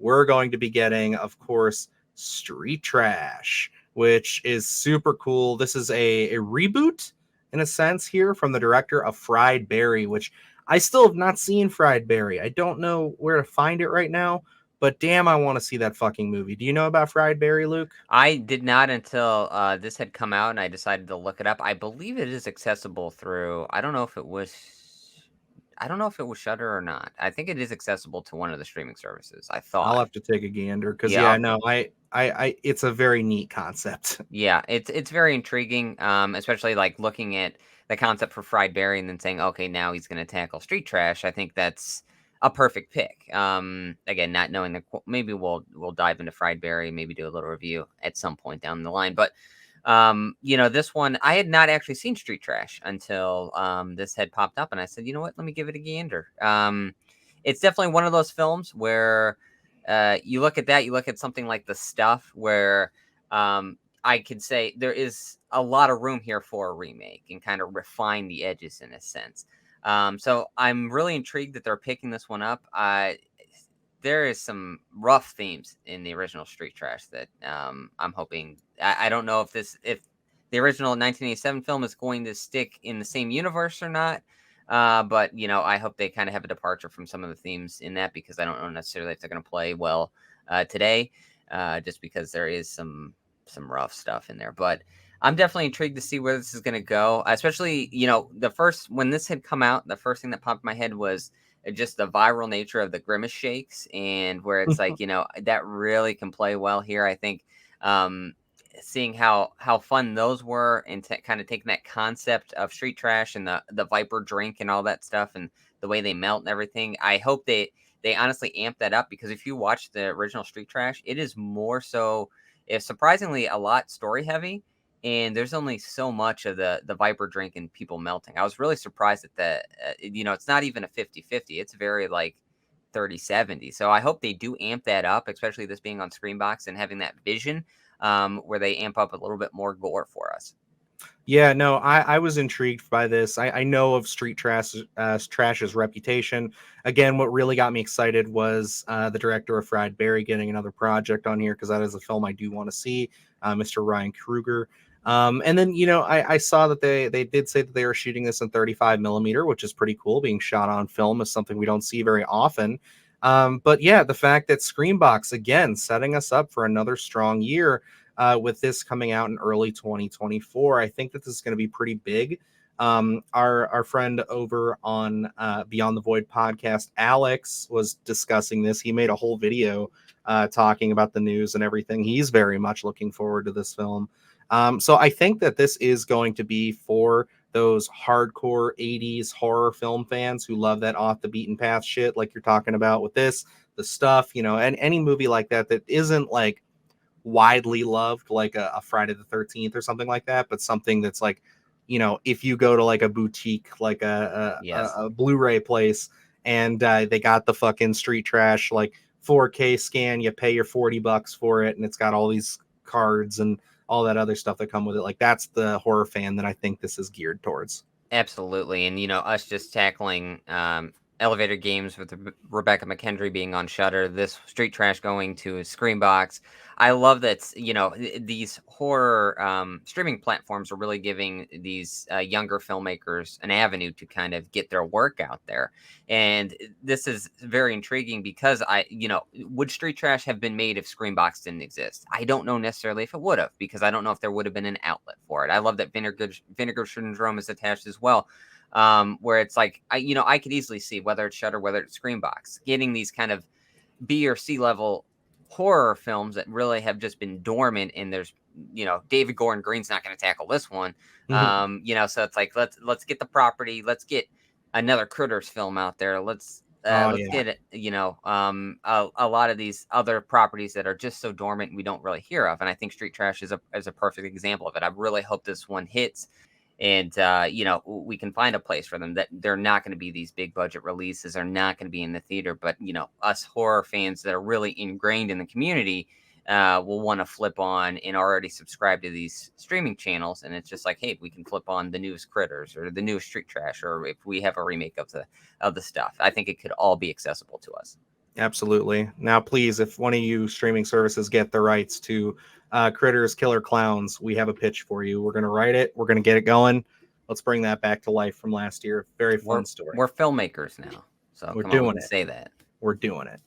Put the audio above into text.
we're going to be getting, of course, Street Trash, which is super cool. This is a reboot in a sense here from the director of Fried Berry, which I still have not seen. Fried Berry. I don't know where to find it right now, but damn, I want to see that fucking movie. Do you know about Fried Berry, Luke? I did not until this had come out, and I decided to look it up. I believe it is accessible through. I don't know if it was. I don't know if it was Shudder or not. I think it is accessible to one of the streaming services. I I'll thought. have to take a gander because Yeah, yeah, no, it's a very neat concept. yeah, it's very intriguing, especially like looking at the concept for Fried Berry and then saying, okay, now he's going to tackle Street Trash. I think that's a perfect pick. Again, not knowing the maybe we'll dive into Fried Berry, maybe do a little review at some point down the line. But this one I had not actually seen Street Trash until this had popped up, and I said, you know what, let me give it a gander. It's definitely one of those films where you look at that, you look at something like The Stuff, where I could say there is a lot of room here for a remake and kind of refine the edges in a sense. So I'm really intrigued that they're picking this one up. There is some rough themes in the original Street Trash that I'm hoping. I don't know if the original 1987 film is going to stick in the same universe or not. But I hope they kind of have a departure from some of the themes in that, because I don't know necessarily if they're going to play well today. Just because there is some rough stuff in there, but I'm definitely intrigued to see where this is going to go. Especially, when this had come out, the first thing that popped in my head was just the viral nature of the grimace shakes, and where it's like, that really can play well here. I think seeing how fun those were, and kind of taking that concept of Street Trash and the Viper drink and all that stuff, and the way they melt and everything. I hope they honestly amp that up, because if you watch the original Street Trash, it is more so, it's surprisingly a lot story heavy, and there's only so much of the Viper drink and people melting. I was really surprised at that. It's not even a 50-50. It's very like 30-70. So I hope they do amp that up, especially this being on SCREAMBOX and having that vision where they amp up a little bit more gore for us. Yeah, no, I was intrigued by this. I know of Street Trash's reputation. Again, what really got me excited was the director of Fried Berry getting another project on here, because that is a film I do want to see, Mr. Ryan Kruger. And then, I saw that they did say that they were shooting this in 35 millimeter, which is pretty cool. Being shot on film is something we don't see very often. But yeah, the fact that SCREAMBOX, again, setting us up for another strong year, with this coming out in early 2024. I think that this is going to be pretty big. Our friend over on Beyond the Void podcast, Alex, was discussing this. He made a whole video talking about the news and everything. He's very much looking forward to this film. So I think that this is going to be for those hardcore 80s horror film fans who love that off the beaten path shit, like you're talking about with this, The Stuff, and any movie like that isn't like widely loved, like a Friday the 13th or something like that, but something that's like, if you go to like a boutique, like a Blu-ray place, and they got the fucking Street Trash like 4K scan, you pay your $40 for it, and it's got all these cards and all that other stuff that come with it. Like, that's the horror fan that I think this is geared towards. Absolutely. And, us just tackling elevator games with Rebecca McKendry being on Shudder, this Street Trash going to SCREAMBOX. I love that, these horror streaming platforms are really giving these younger filmmakers an avenue to kind of get their work out there. And this is very intriguing, because would Street Trash have been made if SCREAMBOX didn't exist? I don't know necessarily if it would have, because I don't know if there would have been an outlet for it. I love that Vinegar Syndrome is attached as well. Where it's like, I could easily see, whether it's Shudder, whether it's SCREAMBOX, getting these kind of B or C level horror films that really have just been dormant. And there's, David Gordon Green's not going to tackle this one. So it's like, let's get the property. Let's get another Critters film out there. Let's get, a lot of these other properties that are just so dormant and we don't really hear of. And I think Street Trash is a perfect example of it. I really hope this one hits. And, we can find a place for them, that they're not going to be these big budget releases, are not going to be in the theater. But, us horror fans that are really ingrained in the community will want to flip on and already subscribe to these streaming channels. And it's just like, hey, we can flip on the newest Critters or the newest Street Trash, or if we have a remake of the Stuff. I think it could all be accessible to us. Absolutely. Now, please, if one of you streaming services get the rights to Critters Killer Clowns, we have a pitch for you. We're going to write it. We're going to get it going. Let's bring that back to life from last year. Very fun story. We're filmmakers now, so We're come on, we doing can it. say that. We're doing it.